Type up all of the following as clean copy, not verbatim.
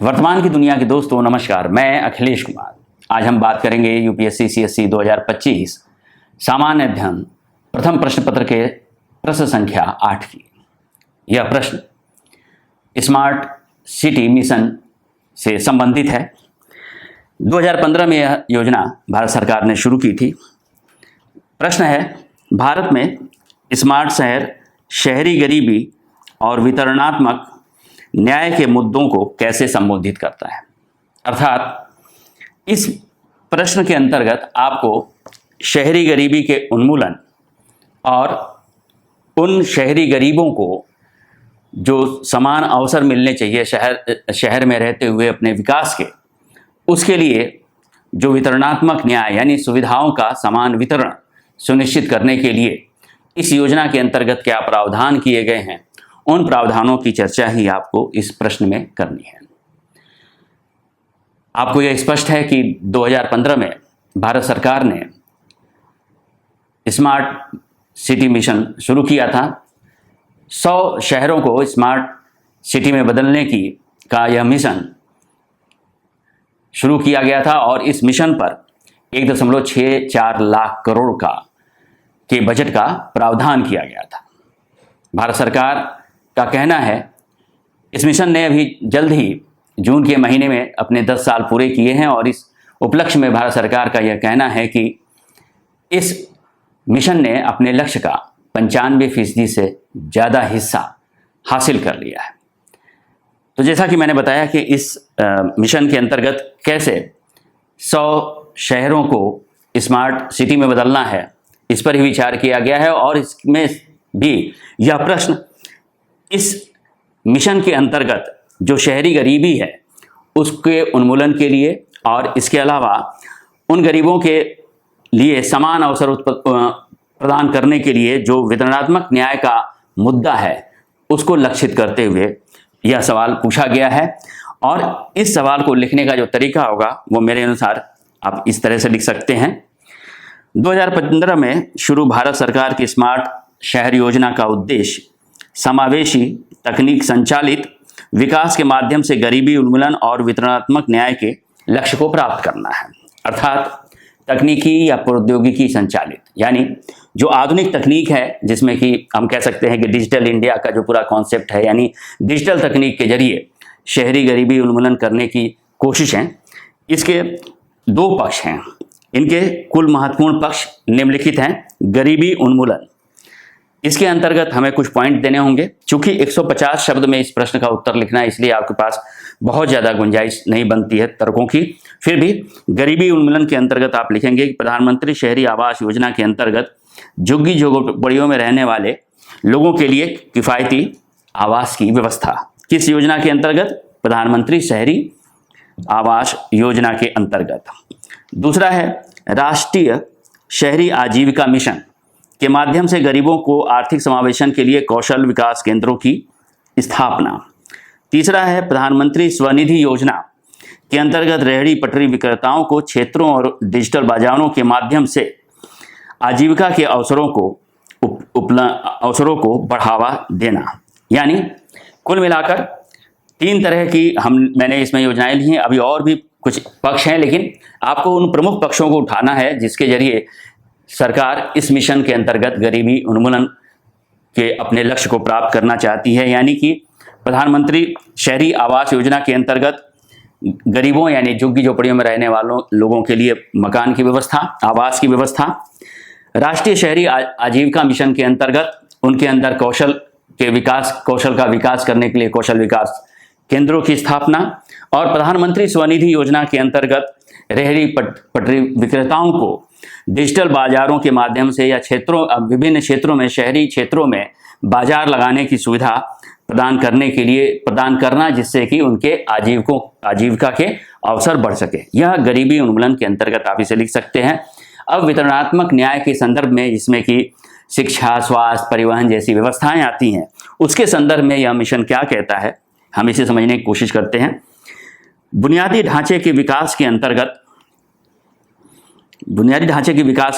वर्तमान की दुनिया के दोस्तों नमस्कार, मैं अखिलेश कुमार। आज हम बात करेंगे यूपीएससी सीएससी 2025 सामान्य अध्ययन प्रथम प्रश्न पत्र के प्रश्न संख्या 8 की। यह प्रश्न स्मार्ट सिटी मिशन से संबंधित है। 2015 में यह योजना भारत सरकार ने शुरू की थी। प्रश्न है, भारत में स्मार्ट शहर शहरी गरीबी और वितरणात्मक न्याय के मुद्दों को कैसे संबोधित करता है। अर्थात इस प्रश्न के अंतर्गत आपको शहरी गरीबी के उन्मूलन और उन शहरी गरीबों को जो समान अवसर मिलने चाहिए शहर में रहते हुए अपने विकास के, उसके लिए जो वितरणात्मक न्याय यानी सुविधाओं का समान वितरण सुनिश्चित करने के लिए इस योजना के अंतर्गत क्या प्रावधान किए गए हैं, उन प्रावधानों की चर्चा ही आपको इस प्रश्न में करनी है। आपको यह स्पष्ट है कि 2015 में भारत सरकार ने स्मार्ट सिटी मिशन शुरू किया था। 100 शहरों को स्मार्ट सिटी में बदलने का यह मिशन शुरू किया गया था और इस मिशन पर 1.64 लाख करोड़ के बजट का प्रावधान किया गया था। भारत सरकार का कहना है इस मिशन ने अभी जल्द ही जून के महीने में अपने 10 साल पूरे किए हैं और इस उपलक्ष्य में भारत सरकार का यह कहना है कि इस मिशन ने अपने लक्ष्य का 95% से ज़्यादा हिस्सा हासिल कर लिया है। तो जैसा कि मैंने बताया कि इस मिशन के अंतर्गत कैसे 100 शहरों को स्मार्ट सिटी में बदलना है, इस पर ही विचार किया गया है और इसमें भी यह प्रश्न इस मिशन के अंतर्गत जो शहरी गरीबी है उसके उन्मूलन के लिए और इसके अलावा उन गरीबों के लिए समान अवसर प्रदान करने के लिए जो वितरणात्मक न्याय का मुद्दा है उसको लक्षित करते हुए यह सवाल पूछा गया है। और इस सवाल को लिखने का जो तरीका होगा वो मेरे अनुसार आप इस तरह से लिख सकते हैं। 2015 में शुरू भारत सरकार की स्मार्ट शहर योजना का उद्देश्य समावेशी तकनीक संचालित विकास के माध्यम से गरीबी उन्मूलन और वितरणात्मक न्याय के लक्ष्य को प्राप्त करना है। अर्थात तकनीकी या प्रौद्योगिकी संचालित यानी जो आधुनिक तकनीक है, जिसमें कि हम कह सकते हैं कि डिजिटल इंडिया का जो पूरा कॉन्सेप्ट है, यानी डिजिटल तकनीक के जरिए शहरी गरीबी उन्मूलन करने की कोशिश है। इसके 2 पक्ष हैं। इनके कुल महत्वपूर्ण पक्ष निम्नलिखित हैं। गरीबी उन्मूलन, इसके अंतर्गत हमें कुछ पॉइंट देने होंगे। चूंकि 150 शब्द में इस प्रश्न का उत्तर लिखना है, इसलिए आपके पास बहुत ज़्यादा गुंजाइश नहीं बनती है तर्कों की। फिर भी गरीबी उन्मूलन के अंतर्गत आप लिखेंगे कि प्रधानमंत्री शहरी आवास योजना के अंतर्गत झुग्गी झोपड़ियों में रहने वाले लोगों के लिए किफ़ायती आवास की व्यवस्था। किस योजना के अंतर्गत? प्रधानमंत्री शहरी आवास योजना के अंतर्गत। दूसरा है राष्ट्रीय शहरी आजीविका मिशन के माध्यम से गरीबों को आर्थिक समावेशन के लिए कौशल विकास केंद्रों की स्थापना। तीसरा है प्रधानमंत्री स्वनिधि योजना के अंतर्गत रेहड़ी पटरी विक्रेताओं को क्षेत्रों और डिजिटल बाजारों के माध्यम से आजीविका के अवसरों को बढ़ावा देना। यानी कुल मिलाकर 3 तरह की मैंने इसमें योजनाएं ली हैं। अभी और भी कुछ पक्ष हैं, लेकिन आपको उन प्रमुख पक्षों को उठाना है जिसके जरिए सरकार इस मिशन के अंतर्गत गरीबी उन्मूलन के अपने लक्ष्य को प्राप्त करना चाहती है। यानी कि प्रधानमंत्री शहरी आवास योजना के अंतर्गत गरीबों यानी झुग्गी झोपड़ियों में रहने वालों लोगों के लिए मकान की व्यवस्था, आवास की व्यवस्था। राष्ट्रीय शहरी आजीविका मिशन के अंतर्गत उनके अंदर कौशल का विकास करने के लिए कौशल विकास केंद्रों की स्थापना। और प्रधानमंत्री स्वनिधि योजना के अंतर्गत रेहड़ी पटरी विक्रेताओं को डिजिटल बाजारों के माध्यम से या विभिन्न क्षेत्रों में, शहरी क्षेत्रों में बाजार लगाने की सुविधा प्रदान करना, जिससे कि उनके आजीविका के अवसर बढ़ सके। यह गरीबी उन्मूलन के अंतर्गत आप इसे लिख सकते हैं। अब वितरणात्मक न्याय के संदर्भ में, जिसमें कि शिक्षा, स्वास्थ्य, परिवहन जैसी व्यवस्थाएं आती हैं, उसके संदर्भ में यह मिशन क्या कहता है, हम इसे समझने की कोशिश करते हैं। बुनियादी ढांचे के विकास के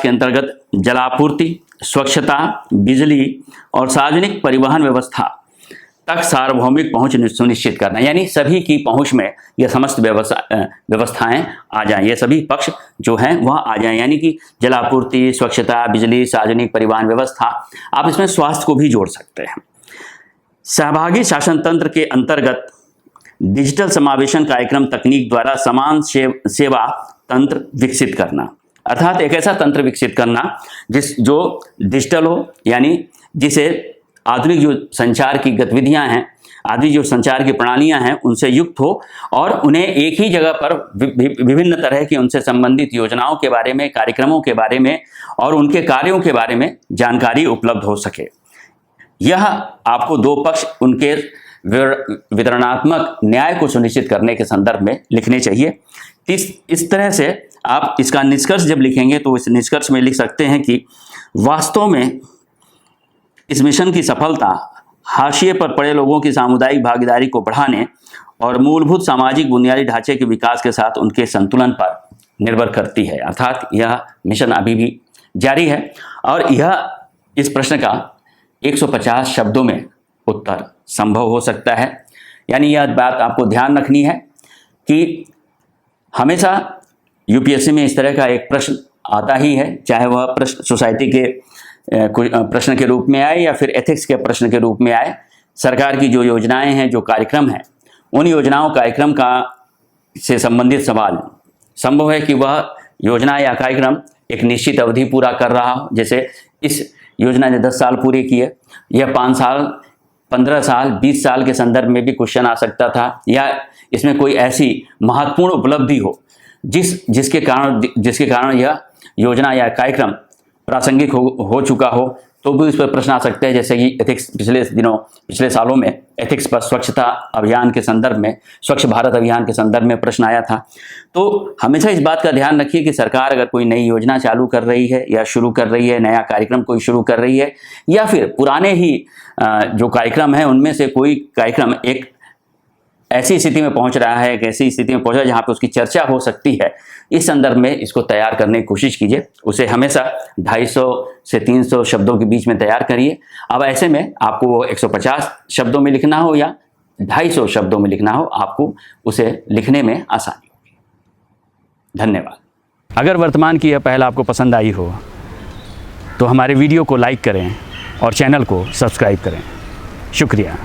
अंतर्गत जलापूर्ति, स्वच्छता, बिजली और सार्वजनिक परिवहन व्यवस्था तक सार्वभौमिक पहुंच सुनिश्चित करना, यानी सभी की पहुंच में यह समस्त व्यवस्थाएं आ जाएं, ये सभी पक्ष जो हैं वह आ जाएं, यानी कि जलापूर्ति, स्वच्छता, बिजली, सार्वजनिक परिवहन व्यवस्था, आप इसमें स्वास्थ्य को भी जोड़ सकते हैं। सहभागी शासन तंत्र के अंतर्गत डिजिटल समावेशन कार्यक्रम तकनीक द्वारा समान सेवा तंत्र विकसित करना, अर्थात एक ऐसा तंत्र विकसित करना जो डिजिटल हो, यानी जिसे आधुनिक जो संचार की गतिविधियां हैं, आधुनिक जो संचार की प्रणालियां हैं उनसे युक्त हो और उन्हें एक ही जगह पर विभिन्न तरह की उनसे संबंधित योजनाओं के बारे में, कार्यक्रमों के बारे में और उनके कार्यों के बारे में जानकारी उपलब्ध हो सके। यह आपको दो पक्ष उनके वितरणात्मक न्याय को सुनिश्चित करने के संदर्भ में लिखने चाहिए। इस तरह से आप इसका निष्कर्ष जब लिखेंगे तो इस निष्कर्ष में लिख सकते हैं कि वास्तव में इस मिशन की सफलता हाशिए पर पड़े लोगों की सामुदायिक भागीदारी को बढ़ाने और मूलभूत सामाजिक बुनियादी ढांचे के विकास के साथ उनके संतुलन पर निर्भर करती है, अर्थात यह मिशन अभी भी जारी है और यह इस प्रश्न का 150 शब्दों में उत्तर संभव हो सकता है। यानी यह बात आपको ध्यान रखनी है कि हमेशा यूपीएससी में इस तरह का एक प्रश्न आता ही है, चाहे वह प्रश्न सोसाइटी के प्रश्न के रूप में आए या फिर एथिक्स के प्रश्न के रूप में आए। सरकार की जो योजनाएं हैं, जो कार्यक्रम हैं, उन योजनाओं कार्यक्रम का से संबंधित सवाल संभव है कि वह योजना या कार्यक्रम एक निश्चित अवधि पूरा कर रहा हो, जैसे इस योजना ने 10 साल पूरे किए, यह 5 साल, 15 साल, 20 साल के संदर्भ में भी क्वेश्चन आ सकता था, या इसमें कोई ऐसी महत्वपूर्ण उपलब्धि हो जिसके कारण यह योजना या कार्यक्रम प्रासंगिक हो चुका हो, तो भी इस पर प्रश्न आ सकते हैं। जैसे कि एथिक्स पिछले सालों में एथिक्स पर स्वच्छता अभियान के संदर्भ में, स्वच्छ भारत अभियान के संदर्भ में प्रश्न आया था। तो हमेशा इस बात का ध्यान रखिए कि सरकार अगर कोई नई योजना चालू कर रही है या शुरू कर रही है, नया कार्यक्रम कोई शुरू कर रही है, या फिर पुराने ही जो कार्यक्रम है उनमें से कोई कार्यक्रम एक ऐसी स्थिति में पहुंच रहा है, एक ऐसी स्थिति में पहुंच रहा है जहां पे उसकी चर्चा हो सकती है, इस संदर्भ में इसको तैयार करने की कोशिश कीजिए। उसे हमेशा 250 से 300 शब्दों के बीच में तैयार करिए। अब ऐसे में आपको वो 150 शब्दों में लिखना हो या 250 शब्दों में लिखना हो, आपको उसे लिखने में आसानी होगी। धन्यवाद। अगर वर्तमान की यह पहल आपको पसंद आई हो तो हमारे वीडियो को लाइक करें और चैनल को सब्सक्राइब करें। शुक्रिया।